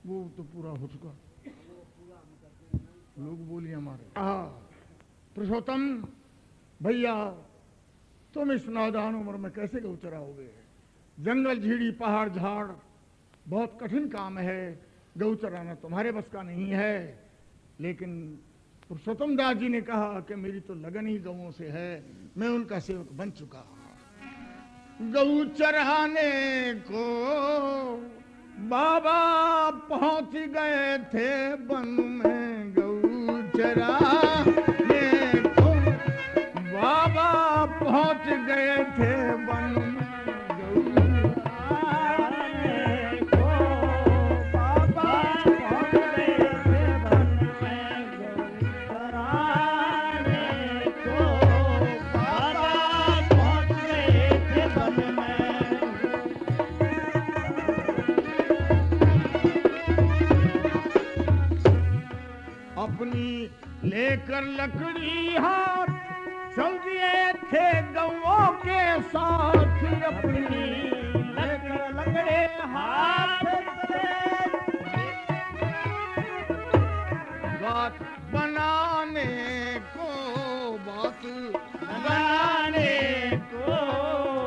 वो तो पूरा हो चुका। लोग बोलिए हमारे पुरुषोत्तम भैया, तुम इस नादान उम्र में कैसे गौ चराओगे? जंगल, झीड़ी, पहाड़, झाड़ बहुत कठिन काम है। गौ चराना तुम्हारे बस का नहीं है। लेकिन पुरुषोत्तम दास जी ने कहा कि मेरी तो लगन ही गौओं से है, मैं उनका सेवक बन चुका। गौ चराने को बाबा पहुंच गए थे वन में। गौ चराने को बाबा पहुंच गए थे वन में। लेकर लकड़ी हाथ चल दिए थे गौओं के साथ। अपनी लकड़ी हाथ बात बनाने को, बात बनाने को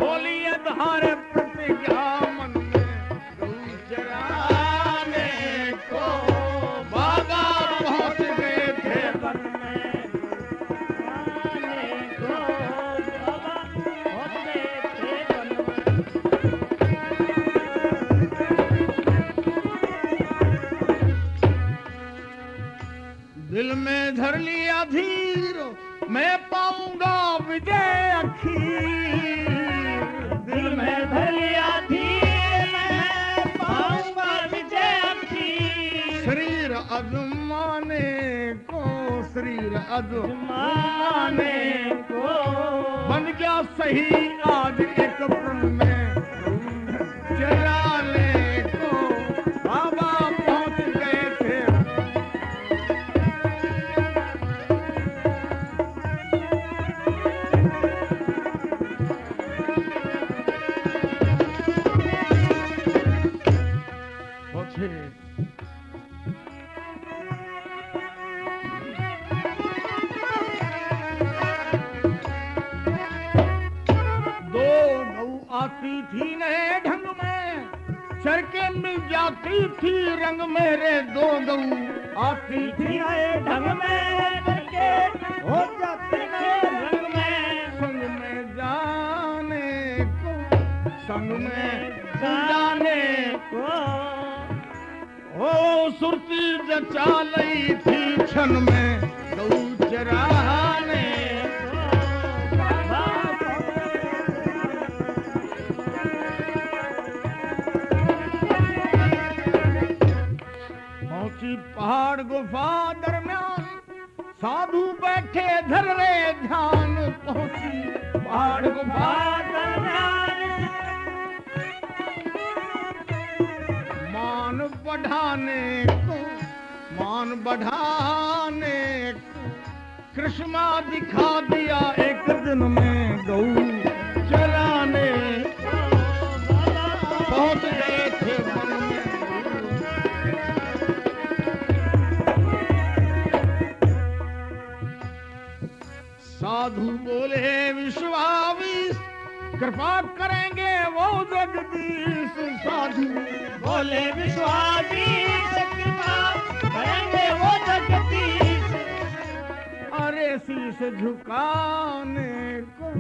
बोली आधार प्रतिज्ञा मन में। गौ चराने को बाबा पहुंच गए थे वन में। दिल में धर लिया धीर, मैं पाऊंगा विजय अखीर। दिल में धर लिया धीर, मैं पाऊंगा विजय अखीर। शरीर आजमाने को, शरीर आजमाने को बन गया सही आज एक प्रण में। चराने को बाबा पहुंच गए थे। आती थी नए ढंग में, चर के मिल जाती थी रंग मेरे। दो गऊ आती थी नए ढंग में, चर के हो जाती थी रंग में। संग में जाने को, संग में जाने को ओ सुरती जचा लई थी क्षण में। गऊ चराने पहाड़ गुफा दरम्यान साधु बैठे धर रहे ध्यान। पहुंची पहाड़ गुफा दरम्यान मान बढ़ाने को, मान बढ़ाने को कृष्णा दिखा दिया एक दिन में। गऊ चराने पहुंच गए थे वन में। साधु बोले विश्वामीश, कृपा करेंगे वो जगदीश। साधु बोले विश्वामीश, कृपा करेंगे वो जगदीश। अरे शीश झुकाने को,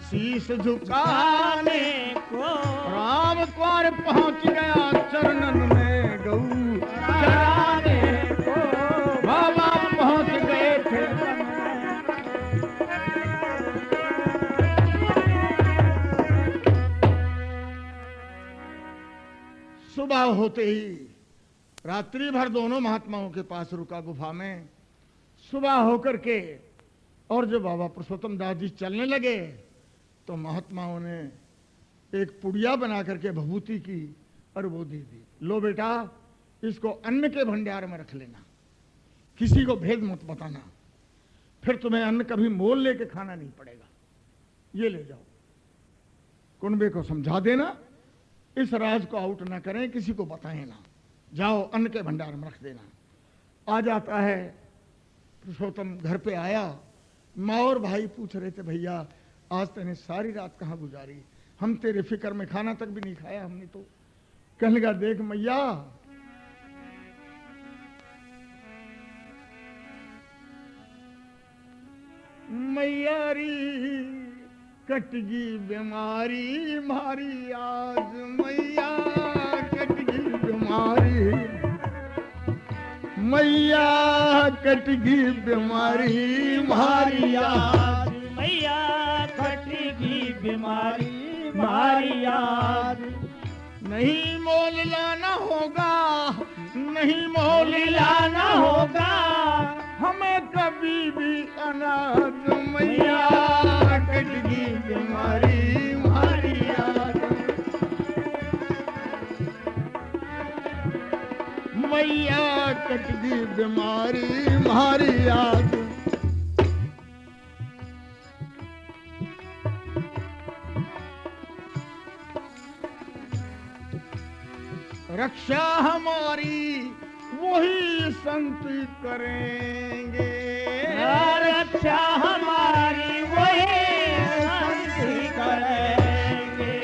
शीश झुकाने को राम द्वार पहुंच गया चरणन में। गऊ चराने को बाबा पहुंच गए थे। सुबह होते ही रात्रि भर दोनों महात्माओं के पास रुका गुफा में। सुबह होकर के और जब बाबा पुरुषोत्तम दास जी चलने लगे तो महात्माओं ने एक पुड़िया बना करके भभूति की और वो दे दी। लो बेटा, इसको अन्न के भंडार में रख लेना, किसी को भेद मत बताना, फिर तुम्हें अन्न कभी मोल लेके खाना नहीं पड़ेगा। ये ले जाओ, कुनबे को समझा देना, इस राज को आउट ना करें, किसी को बताएं ना। जाओ अन्न के भंडार में रख देना। आ जाता है, पुरुषोत्तम घर पे आया, माँ और भाई पूछ रहे थे, भैया आज तूने सारी रात कहाँ गुजारी, हम तेरे फिक्र में खाना तक भी नहीं खाया हमने तो। कहने लगा, देख मैया, मैयारी कटगी बीमारी मारी आज, मैया कटगी बीमारी, मैया कटगी बीमारी मारी आज, मैया कटगी बीमारी मारी आज। नहीं मोल लाना होगा, नहीं मोल लाना होगा हमें कभी भी अनाज, मैया कटगी बीमारी मारी आज, मैया कटगी बीमारी मारी आज। रक्षा हमारी वही संत करेंगे, रक्षा हमारी वही संत करेंगे,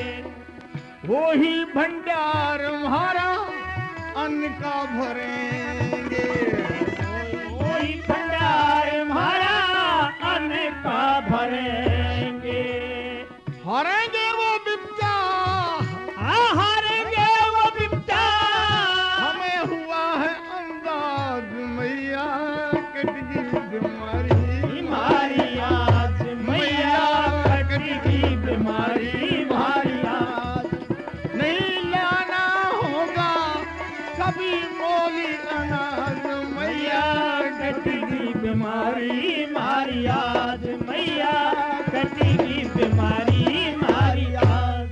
वही भंडार हमारा अन्न का भरेंगे, वही भंडार हमारा अन्न का भरेंगे। हरेंगे वो विपदा, हारेंगे वो विपदा, हमें हुआ है अंदाज, मैया कटगी बीमारी मारी आज, मैया कटगी बीमारी मारी आज। नहीं लाना होगा कभी मोली अनाज, मैया कटगी बीमारी मारी आज, मैया कटगी बीमारी मारी आज।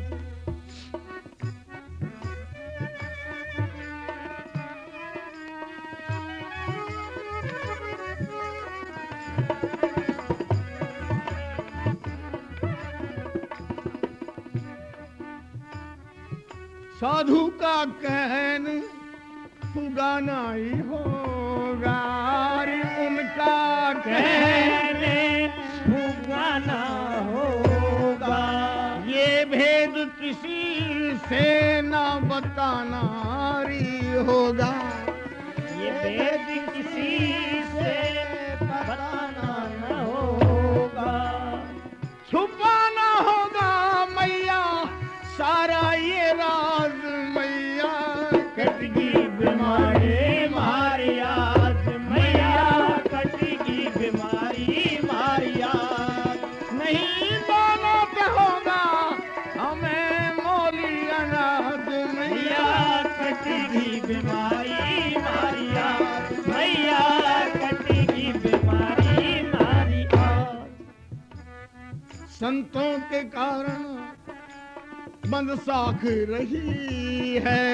साधु का कहन पुगाना ही होगा, रे उनका कहने पुगाना होगा, ये भेद किसी से ना बताना री होगा, ये भेद किसी से बताना न होगा, छुपाना होगा मैया सारा ये राज, मैया कटगी बीमारी मारी आज, मैया कटगी बीमारी मारी आज। नहीं दोनों पे होगा हमें मोली अनाज, मैया कटगी बीमारी मारी आज, मैया कटगी बीमारी मारी आज। संतों के कारण बंद साख रही है,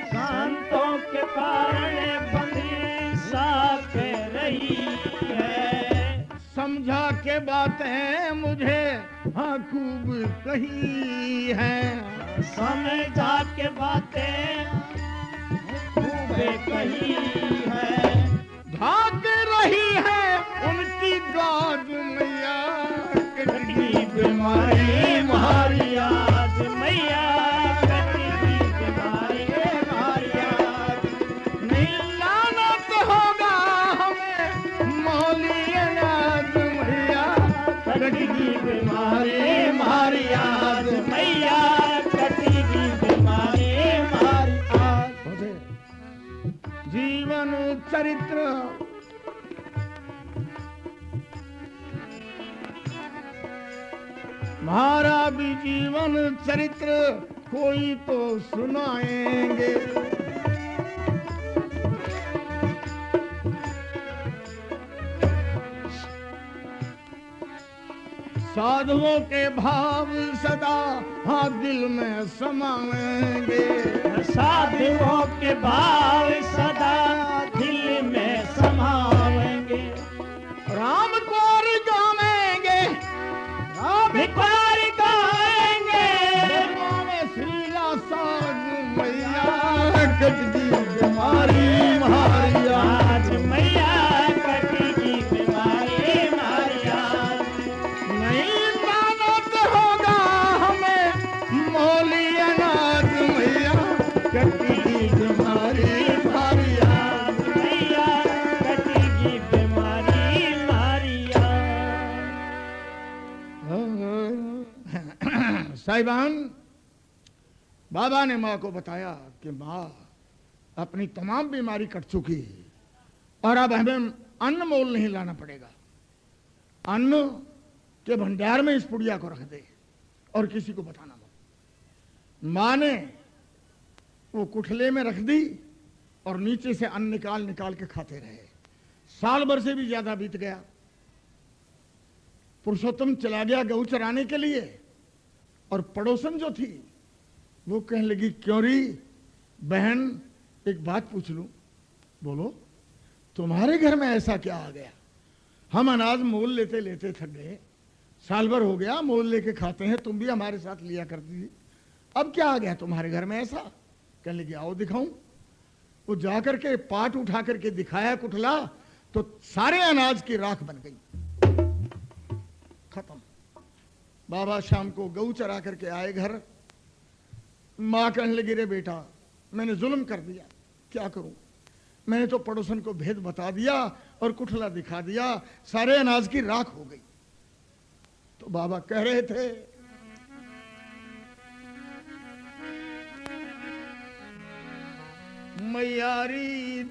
संतों के कारण बंदी साख रही है, समझा के बातें मुझे हाँ खूब कही है, समझा के बातें खूब कही है, भाग रही है उनकी गाज, मैया कटगी बीमारी मारी आज, मैया कटगी बीमारी मारी आज। नहीं लाना तो होगा हमें मौली अनाज, मैया कटगी बीमारी मारी आज, मैया कटगी बीमारी मारी आज। जीवन चरित्र हमारा भी जीवन चरित्र कोई तो सुनाएंगे, साधुओं के भाव सदा हाँ दिल में समाएंगे, साधुओं के भाव सदा दिल में समाएंगे, राम को गावेंगे, राम को गाएंगे, श्री साज मैया कटगी भाई बहन, बाबा ने माँ को बताया कि माँ, अपनी तमाम बीमारी कट चुकी है और अब हमें अन्न मोल नहीं लाना पड़ेगा। अन्न के भंडार में इस पुड़िया को रख दे और किसी को बताना मत। माँ ने वो कुठले में रख दी और नीचे से अन्न निकाल निकाल के खाते रहे। साल भर से भी ज्यादा बीत गया। पुरुषोत्तम चला गया गऊ चराने के लिए और पड़ोसन जो थी वो कहने लगी, क्यों री बहन, एक बात पूछ लूं? बोलो, तुम्हारे घर में ऐसा क्या आ गया? हम अनाज मोल लेते लेते थक गए, साल भर हो गया मोल लेके खाते हैं, तुम भी हमारे साथ लिया करती थी, अब क्या आ गया तुम्हारे घर में ऐसा? कहने लगी, आओ दिखाऊं। वो जाकर के पाट उठा करके दिखाया कुठला, तो सारे अनाज की राख बन गई, खत्म। बाबा शाम को गऊ चरा करके आए घर। मां कहने लगी, रे बेटा, मैंने जुल्म कर दिया, क्या करूं? मैंने तो पड़ोसन को भेद बता दिया और कुठला दिखा दिया, सारे अनाज की राख हो गई। तो बाबा कह रहे थे, मैयारी